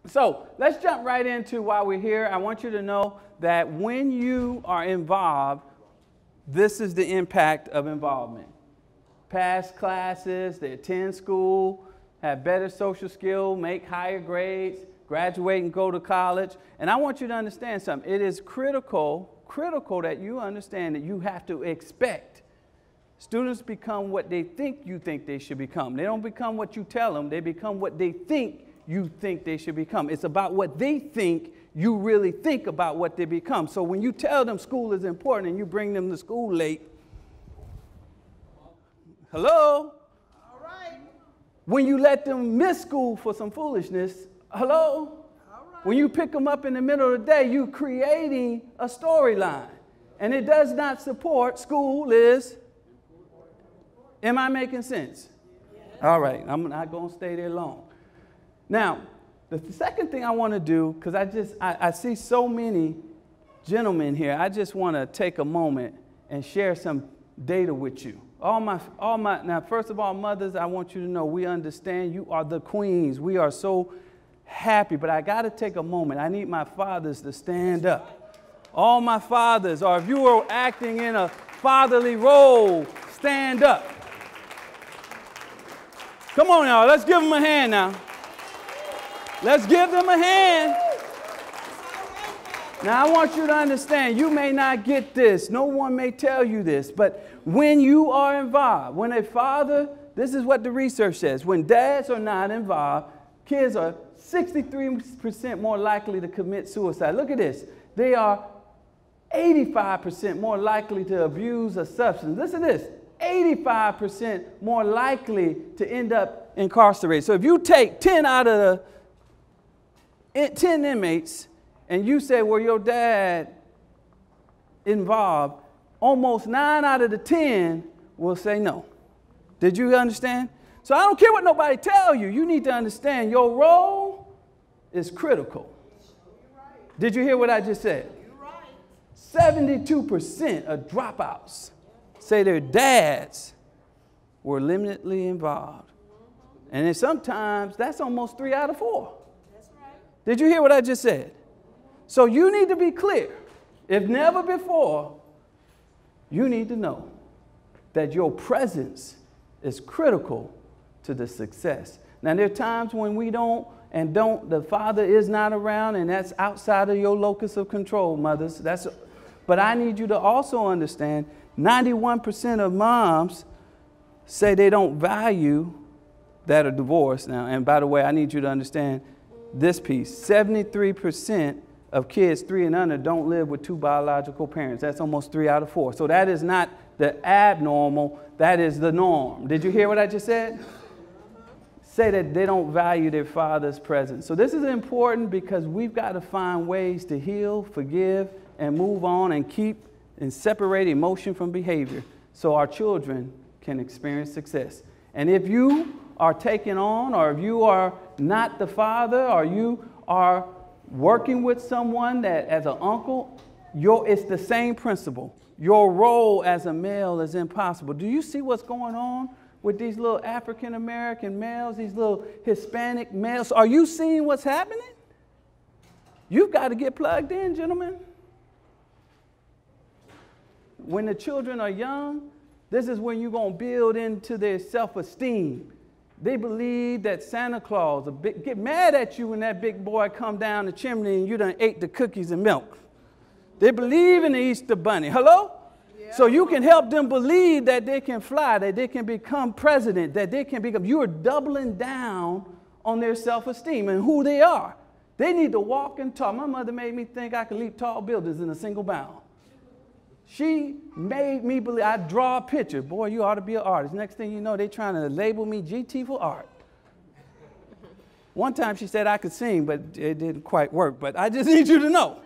So let's jump right into why we're here. I want you to know that when you are involved, this is the impact of involvement. Pass classes, they attend school, have better social skills, make higher grades, graduate and go to college. And I want you to understand something. It is critical that you understand that you have to expect. Students become what they think you think they should become. They don't become what you tell them. They become what they think you think they should become. It's about what they think you really think about what they become. So when you tell them school is important and you bring them to school late, hello? All right. When you let them miss school for some foolishness, hello? All right. When you pick them up in the middle of the day, you're creating a storyline. And it does not support school is. Am I making sense? Yes. All right, I'm not going to stay there long. Now, the second thing I want to do, because I see so many gentlemen here, I just want to take a moment and share some data with you. Now, first of all, mothers, I want you to know we understand you are the queens. We are so happy, but I got to take a moment. I need my fathers to stand up. All my fathers, or if you are acting in a fatherly role, stand up. Come on, y'all, let's give them a hand now. Let's give them a hand. Now, I want you to understand, you may not get this. No one may tell you this. But when you are involved, when a father, this is what the research says, when dads are not involved, kids are 63% more likely to commit suicide. Look at this. They are 85% more likely to abuse a substance. Listen to this. 85% more likely to end up incarcerated. So if you take 10 out of the 10 inmates, and you say, well, your dad involved, almost 9 out of the 10 will say no. Did you understand? So I don't care what nobody tell you. You need to understand your role is critical. Did you hear what I just said? 72% of dropouts say their dads were limitedly involved. And then sometimes that's almost 3 out of 4. Did you hear what I just said? So you need to be clear. If never before, you need to know that your presence is critical to the success. Now, there are times when we the father is not around, and that's outside of your locus of control, mothers. But I need you to also understand 91% of moms say they don't value that are divorced now. And by the way, I need you to understand this piece. 73% of kids 3 and under don't live with 2 biological parents. That's almost 3 out of 4. So that is not the abnormal, that is the norm. Did you hear what I just said? Say that they don't value their father's presence. So this is important because we've got to find ways to heal, forgive, and move on and keep and separate emotion from behavior so our children can experience success. And if you are taking on, or if you are not the father, or you are working with someone that as an uncle, it's the same principle. Your role as a male is impossible. Do you see what's going on with these little African American males, these little Hispanic males? Are you seeing what's happening? You've got to get plugged in, gentlemen. When the children are young, this is when you're going to build into their self-esteem. They believe that Santa Claus will get mad at you when that big boy come down the chimney and you done ate the cookies and milk. They believe in the Easter Bunny. Hello? Yeah. So you can help them believe that they can fly, that they can become president, that they can become. You are doubling down on their self-esteem and who they are. They need to walk and talk. My mother made me think I could leap tall buildings in a single bound. She made me believe, I draw a picture. Boy, you ought to be an artist. Next thing you know, they're trying to label me GT for art. One time she said I could sing, but it didn't quite work. But I just need you to know.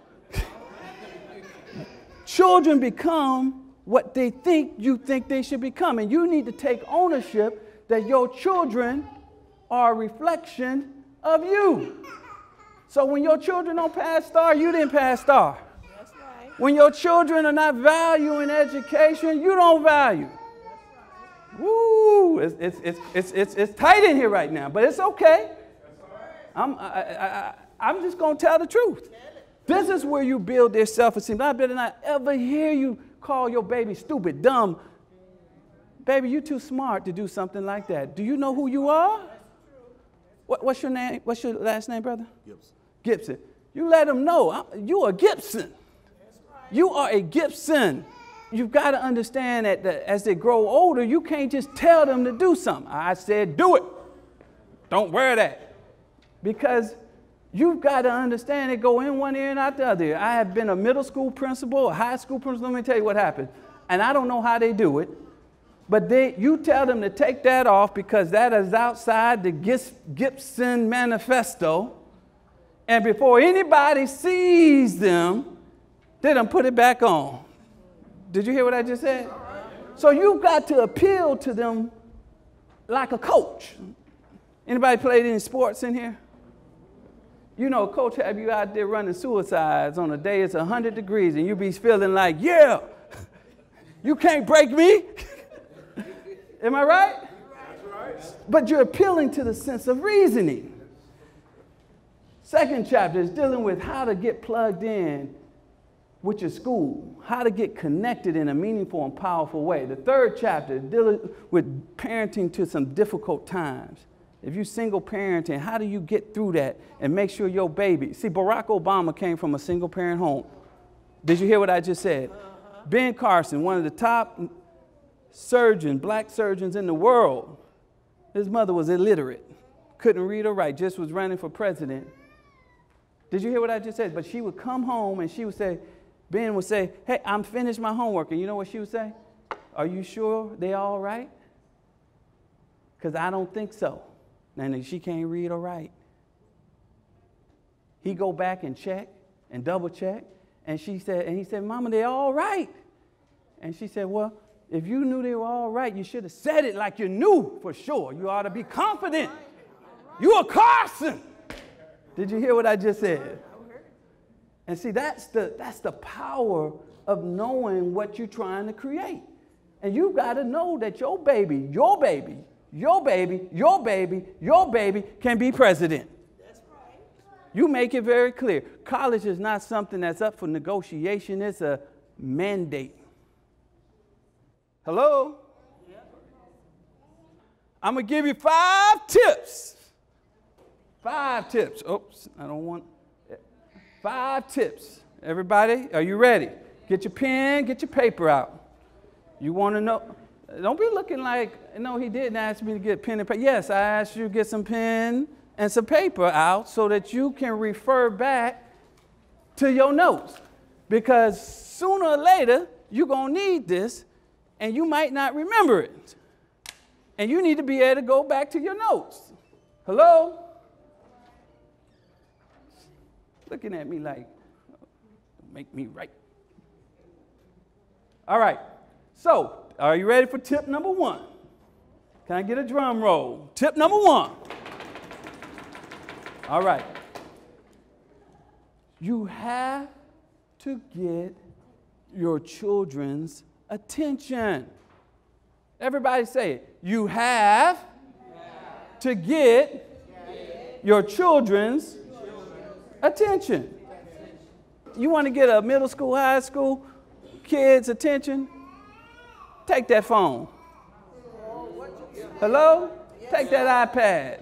Children become what they think you think they should become. And you need to take ownership that your children are a reflection of you. So when your children don't pass star, you didn't pass star. When your children are not valuing education, you don't value. Woo! It's tight in here right now, but it's okay. I'm just going to tell the truth. This is where you build their self-esteem. I better not ever hear you call your baby stupid, dumb. Baby, you're too smart to do something like that. Do you know who you are? What's your name? What's your last name, brother? Gibson. Gibson. You let them know you're a Gibson. You are a Gibson. You've got to understand that as they grow older, you can't just tell them to do something. I said, do it. Don't wear that. Because you've got to understand it go in one ear and out the other ear. I have been a middle school principal, a high school principal. Let me tell you what happened. And I don't know how they do it. But you tell them to take that off because that is outside the Gibson manifesto. And before anybody sees them, they done put it back on. Did you hear what I just said? So you've got to appeal to them like a coach. Anybody played any sports in here? You know, coach have you out there running suicides on a day it's 100 degrees and you be feeling like, yeah, you can't break me. Am I right? That's right. But you're appealing to the sense of reasoning. Second chapter is dealing with how to get plugged in with your school, how to get connected in a meaningful and powerful way. The third chapter is dealing with parenting to some difficult times. If you're single parenting, how do you get through that and make sure your baby... See, Barack Obama came from a single parent home. Did you hear what I just said? Ben Carson, one of the top black surgeons in the world, his mother was illiterate, couldn't read or write, just was running for president. Did you hear what I just said? But she would come home and she would say, Ben would say, hey, I'm finished my homework. And you know what she would say? Are you sure they all right? Because I don't think so. And she can't read or write. He go back and check and double check. And he said, Mama, they all right. And she said, well, if you knew they were all right, you should have said it like you knew for sure. You ought to be confident. You are Carson. Did you hear what I just said? And see, that's the power of knowing what you're trying to create. And you've got to know that your baby can be president. That's right. You make it very clear. College is not something that's up for negotiation. It's a mandate. Hello? Yeah. I'm going to give you 5 tips. 5 tips. Oops, I don't want... 5 tips. Everybody, are you ready? Get your pen, get your paper out. You want to know? Don't be looking like, no, he didn't ask me to get pen and paper. Yes, I asked you to get some pen and some paper out so that you can refer back to your notes. Because sooner or later, you're going to need this, and you might not remember it. And you need to be able to go back to your notes. Hello? Looking at me like, don't make me right. All right. So, are you ready for tip number 1? Can I get a drum roll? Tip number 1. All right. You have to get your children's attention. Everybody say it. You have to get your children's attention. You want to get a middle school, high school kids' attention? Take that phone. Hello? Take that iPad.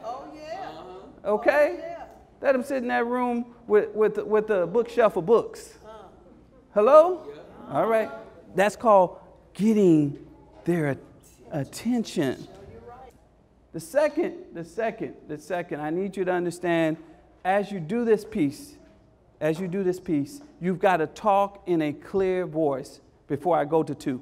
Okay? Let them sit in that room with a bookshelf of books. Hello? All right. That's called getting their attention. The second, I need you to understand, as you do this piece, you've got to talk in a clear voice before I go to 2.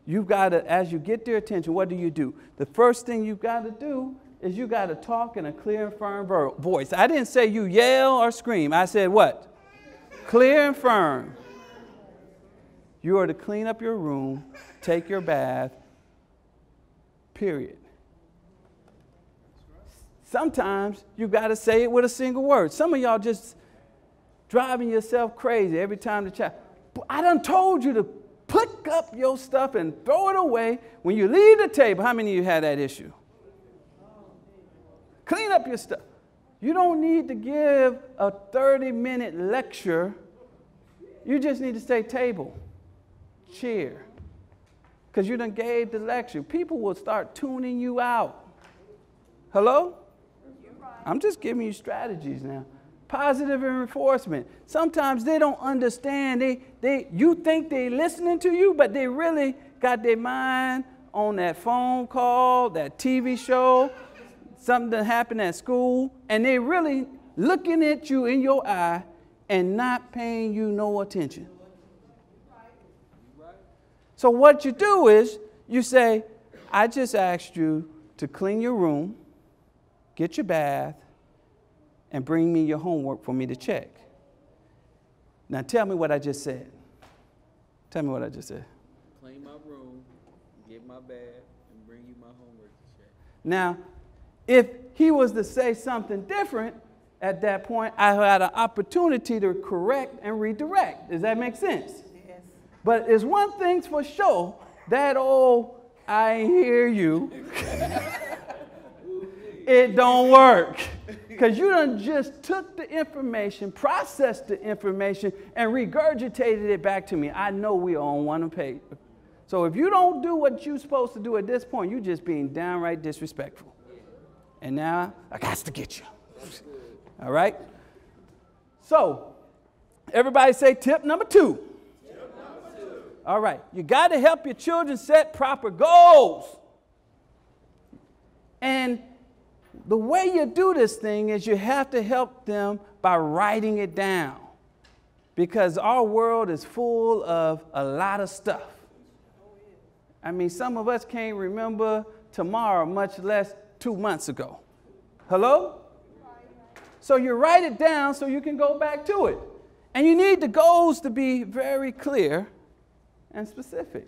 You've got to, as you get their attention, what do? The first thing you've got to do is you got to talk in a clear and firm voice. I didn't say you yell or scream. I said what? Clear and firm. You are to clean up your room, take your bath, period. Sometimes you got to say it with a single word. Some of y'all just driving yourself crazy every time the child. I done told you to pick up your stuff and throw it away when you leave the table. How many of you had that issue? Clean up your stuff. You don't need to give a 30-minute lecture. You just need to say table, chair, because you done gave the lecture. People will start tuning you out. Hello? I'm just giving you strategies now. Positive reinforcement. Sometimes they don't understand. You think they're listening to you, but they really got their mind on that phone call, that TV show, something that happened at school, and they really looking at you in your eye and not paying you no attention. So what you do is you say, I just asked you to clean your room, get your bath, and bring me your homework for me to check. Now tell me what I just said. Tell me what I just said. Clean my room, get my bath, and bring you my homework to check. Now, if he was to say something different at that point, I had an opportunity to correct and redirect. Does that make sense? Yes. But there's one thing for sure, that old, I ain't hear you, it don't work. Because you done just took the information, processed the information, and regurgitated it back to me. I know we are on one page. So if you don't do what you're supposed to do at this point, you're just being downright disrespectful. And now I got to get you. All right? So everybody say tip number 2. Tip number 2. All right. You got to help your children set proper goals. And the way you do this thing is you have to help them by writing it down, because our world is full of a lot of stuff. I mean, some of us can't remember tomorrow, much less 2 months ago. Hello? So you write it down so you can go back to it. And you need the goals to be very clear and specific.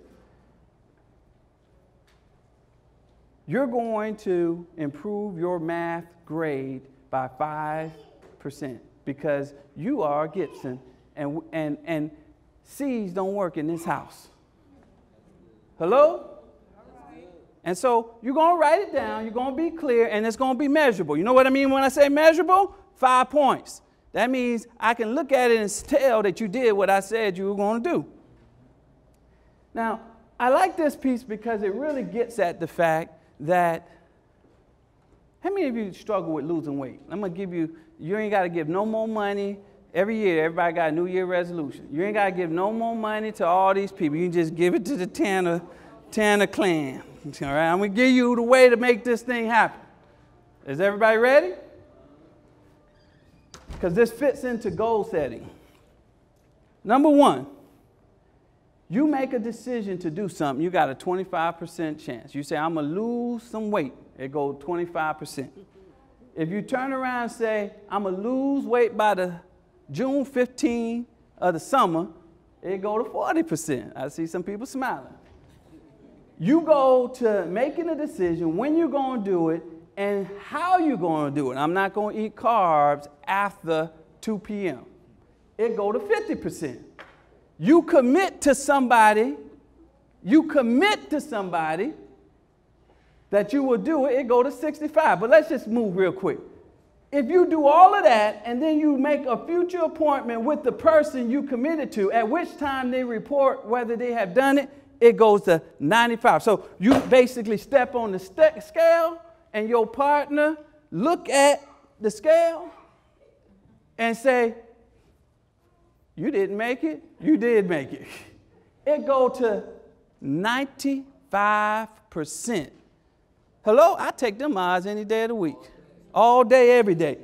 You're going to improve your math grade by 5% because you are Gibson, and C's don't work in this house. Hello? And so you're going to write it down, you're going to be clear, and it's going to be measurable. You know what I mean when I say measurable? 5 points. That means I can look at it and tell that you did what I said you were going to do. Now, I like this piece because it really gets at the fact that, how many of you struggle with losing weight? I'm going to give you, you ain't got to give no more money. Every year, everybody got a New Year resolution. You ain't got to give no more money to all these people. You can just give it to the Tanner clan. All right, I'm going to give you the way to make this thing happen. Is everybody ready? Because this fits into goal setting. Number 1, you make a decision to do something, you got a 25% chance. You say, I'm going to lose some weight. It goes 25%. If you turn around and say, I'm going to lose weight by the June 15 of the summer, it go to 40%. I see some people smiling. You go to making a decision when you're going to do it and how you're going to do it. I'm not going to eat carbs after 2 p.m. It go to 50%. You commit to somebody that you will do it, it go to 65. But let's just move real quick. If you do all of that and then you make a future appointment with the person you committed to, at which time they report whether they have done it, it goes to 95. So you basically step on the scale and your partner look at the scale and say, you didn't make it, you did make it. It go to 95%. Hello, I take them odds any day of the week. All day, every day.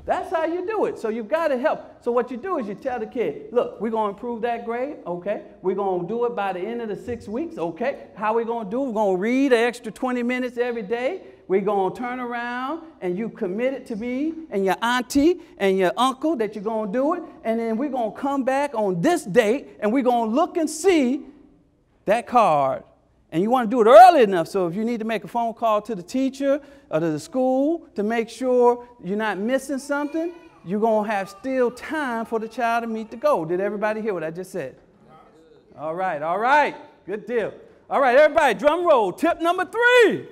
That's how you do it. So you've got to help. So what you do is you tell the kid, look, we're going to improve that grade, okay? We're going to do it by the end of the 6 weeks, okay? How we going to do it? We're going to read an extra 20 minutes every day. We're going to turn around and you committed to me and your auntie and your uncle that you're going to do it. And then we're going to come back on this date and we're going to look and see that card. And you want to do it early enough, so if you need to make a phone call to the teacher or to the school to make sure you're not missing something, you're going to have still time for the child to meet the goal. Did everybody hear what I just said? All right. Good deal. All right, everybody, drum roll. Tip number 3.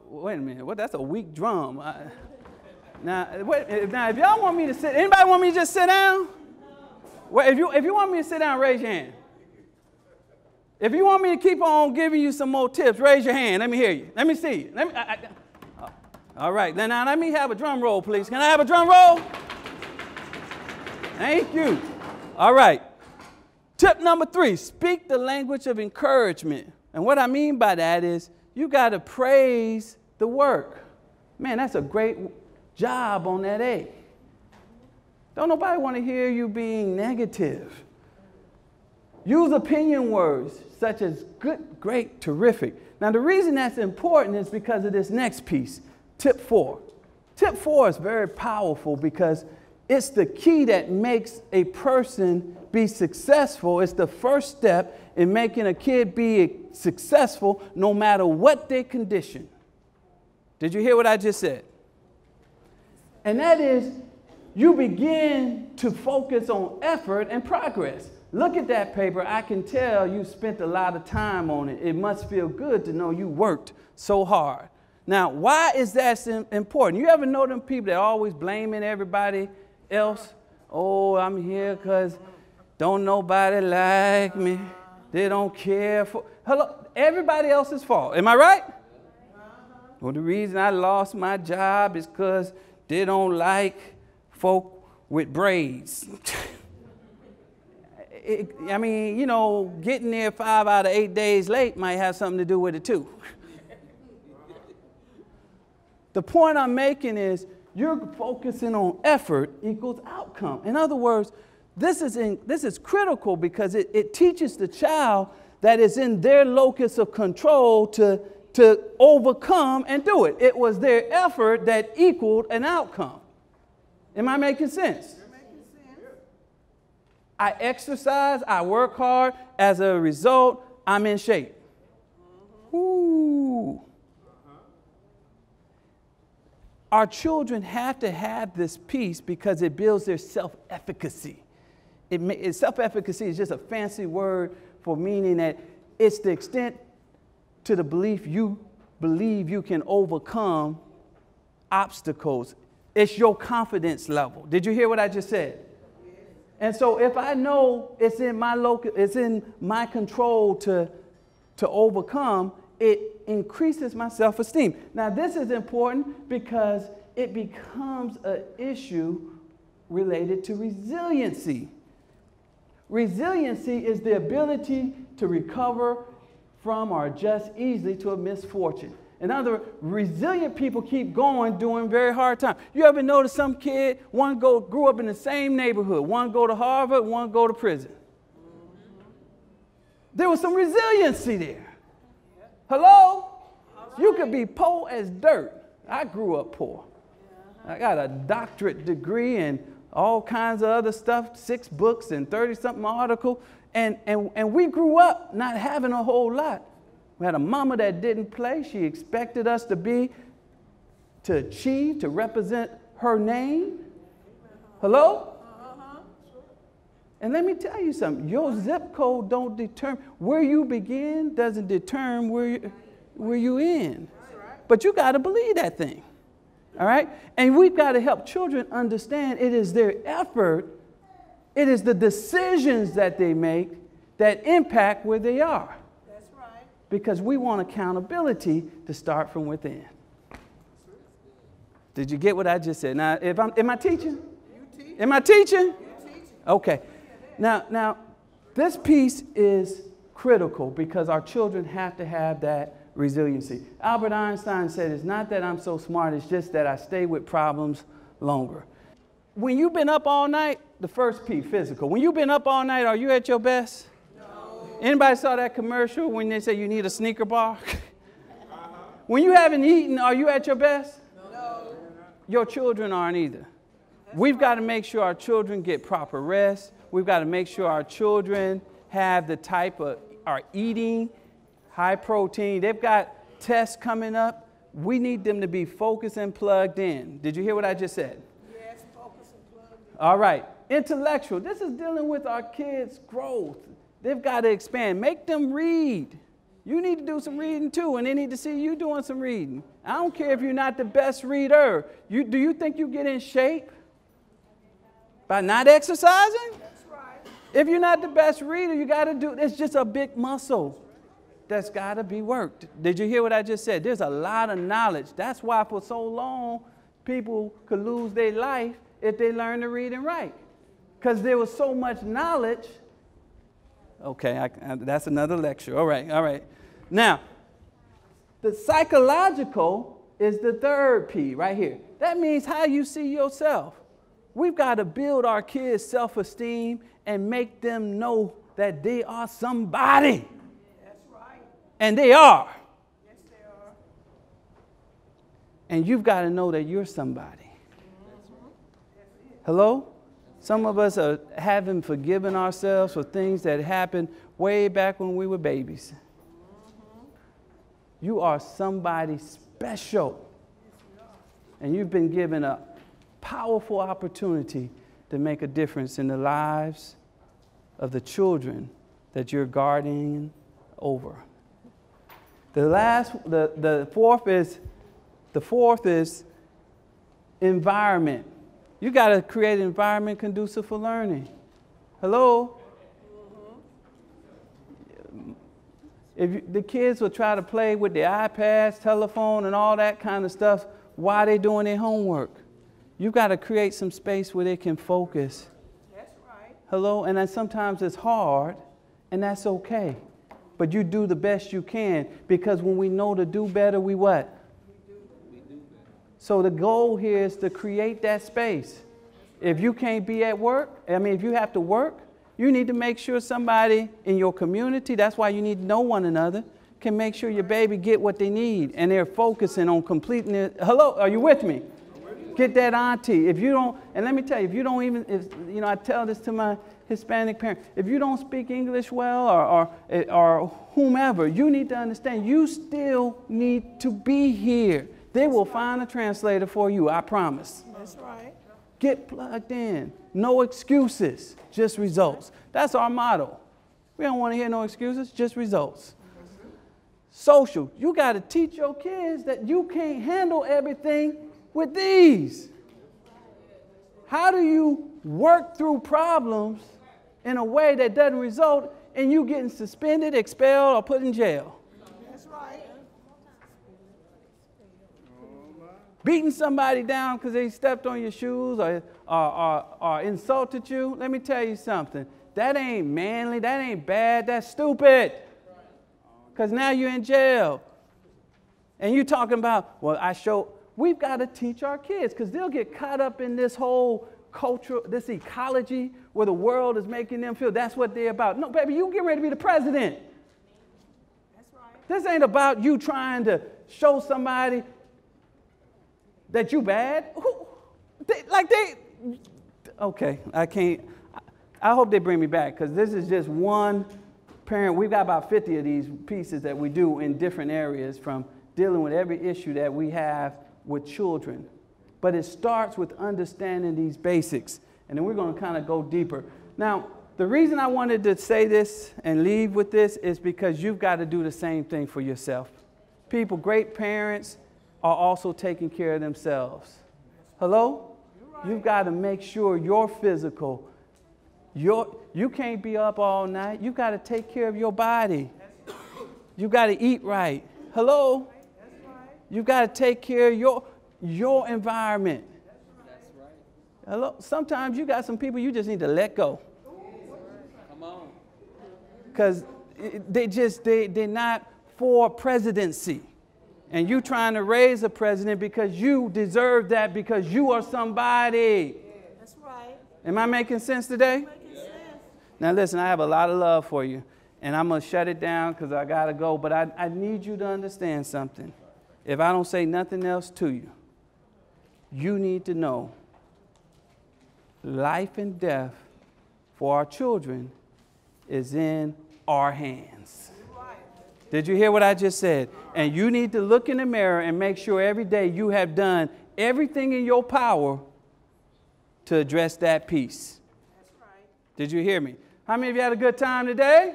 Wait a minute. What? That's a weak drum. Now, if y'all want me to sit, anybody want me to just sit down? Well, if you want me to sit down, raise your hand. If you want me to keep on giving you some more tips, raise your hand. Let me hear you. Let me see you. All right. Now let me have a drum roll, please. Can I have a drum roll? Thank you. All right. Tip number 3, speak the language of encouragement. And what I mean by that is you got to praise the work. Man, that's a great job on that A. Don't nobody want to hear you being negative. Use opinion words such as good, great, terrific. Now, the reason that's important is because of this next piece, tip 4. Tip 4 is very powerful because it's the key that makes a person be successful. It's the first step in making a kid be successful no matter what their condition. Did you hear what I just said? And that is, you begin to focus on effort and progress. Look at that paper. I can tell you spent a lot of time on it. It must feel good to know you worked so hard. Now, why is that important? You ever know them people that are always blaming everybody else? Oh, I'm here because don't nobody like me. They don't care for. Hello, everybody else's fault. Am I right? Well, the reason I lost my job is because they don't like folk with braids. I mean, you know, getting there 5 out of 8 days late might have something to do with it too. The point I'm making is you're focusing on effort equals outcome. In other words, this is critical because it teaches the child that is in their locus of control to overcome and do it. It was their effort that equaled an outcome. Am I making sense? You're making sense. I exercise, I work hard. As a result, I'm in shape. Ooh. Our children have to have this piece because it builds their self-efficacy. Self-efficacy is just a fancy word for meaning that it's the extent to the belief you believe you can overcome obstacles. It's your confidence level. Did you hear what I just said? And so if I know it's in my control to overcome, it increases my self-esteem. Now, this is important because it becomes an issue related to resiliency. Resiliency is the ability to recover from or adjust easily to a misfortune. In other words, resilient people keep going during very hard times. You ever notice some kid, one grew up in the same neighborhood, one go to Harvard, one go to prison? There was some resiliency there. Hello? You could be poor as dirt. I grew up poor. I got a doctorate degree and all kinds of other stuff, 6 books and 30-something articles. And we grew up not having a whole lot. We had a mama that didn't play. She expected us to achieve, to represent her name. Hello? And let me tell you something. Your zip code don't determine where you begin, doesn't determine where you end. But you got to believe that thing. All right? And we've got to help children understand it is their effort, it is the decisions that they make that impact where they are. That's right. Because we want accountability to start from within. Did you get what I just said? Now, am I teaching? Am I teaching? Okay. Now, this piece is critical because our children have to have that resiliency. Albert Einstein said, it's not that I'm so smart, it's just that I stay with problems longer. When you've been up all night, the first P, physical. When you've been up all night, are you at your best? No. Anybody saw that commercial when they say you need a sneaker bar? When you haven't eaten, are you at your best? No. Your children aren't either. We've got to make sure our children get proper rest. We've got to make sure our children have the type of, are eating high protein. They've got tests coming up. We need them to be focused and plugged in. Did you hear what I just said? Yes, focus and plugged in. All right. Intellectual. This is dealing with our kids' growth. They've got to expand. Make them read. You need to do some reading too, and they need to see you doing some reading. I don't care if you're not the best reader. Do you think you get in shape by not exercising? That's right. If you're not the best reader, you got to do, it's just a big muscle that's got to be worked. Did you hear what I just said? There's a lot of knowledge. That's why for so long, people could lose their life if they learn to read and write. Because there was so much knowledge. Okay, that's another lecture. All right. Now, the psychological is the third P right here. That means how you see yourself. We've got to build our kids' self-esteem and make them know that they are somebody. That's right. And they are. Yes, they are. And you've got to know that you're somebody. Hello? Some of us haven't forgiven ourselves for things that happened way back when we were babies. You are somebody special. And you've been given a powerful opportunity to make a difference in the lives of the children that you're guarding over. The fourth is environment. You got to create an environment conducive for learning. Hello? If the kids will try to play with their iPads, telephone, and all that kind of stuff while they're doing their homework, you've got to create some space where they can focus. That's right. Hello? And then sometimes it's hard, and that's okay. But you do the best you can, because when we know to do better, we what? So the goal here is to create that space. If you can't be at work, if you have to work, you need to make sure somebody in your community, that's why you need to know one another, can make sure your baby get what they need, and they're focusing on completing it. Hello, are you with me? Get that auntie. If you don't, and let me tell you, if you don't even, I tell this to my Hispanic parents, if you don't speak English well or whomever, you need to understand you still need to be here. They will find a translator for you, I promise. That's right. Get plugged in. No excuses, just results. That's our motto. We don't want to hear no excuses, just results. Social. You got to teach your kids that you can't handle everything with these. How do you work through problems in a way that doesn't result in you getting suspended, expelled, or put in jail? That's right. Beating somebody down because they stepped on your shoes or insulted you, let me tell you something. That ain't manly, that ain't bad, that's stupid. Because now you're in jail. And you're talking about, we've got to teach our kids, because they'll get caught up in this whole culture, this ecology where the world is making them feel that's what they're about. No, baby, you get ready to be the president. That's right. This ain't about you trying to show somebody that you bad. Okay, I can't. I hope they bring me back, because this is just one parent. We've got about 50 of these pieces that we do in different areas, from dealing with every issue that we have with children. But it starts with understanding these basics, and then we're going to kind of go deeper. Now, the reason I wanted to say this and leave with this is because you've got to do the same thing for yourself. People, great parents, are also taking care of themselves. Hello? Right. You've got to make sure your physical, you can't be up all night. You've got to take care of your body. You've got to eat right. Hello? You've got to take care of your environment. That's right. Hello? Sometimes you got some people you just need to let go. Come on. Because they're not for presidency. And you trying to raise a president because you deserve that, because you are somebody. That's right. Am I making sense today? Making sense. Now listen, I have a lot of love for you, and I'm going to shut it down because I got to go. But I need you to understand something. If I don't say nothing else to you, you need to know life and death for our children is in our hands. Did you hear what I just said? And you need to look in the mirror and make sure every day you have done everything in your power to address that piece. That's right. Did you hear me? How many of you had a good time today?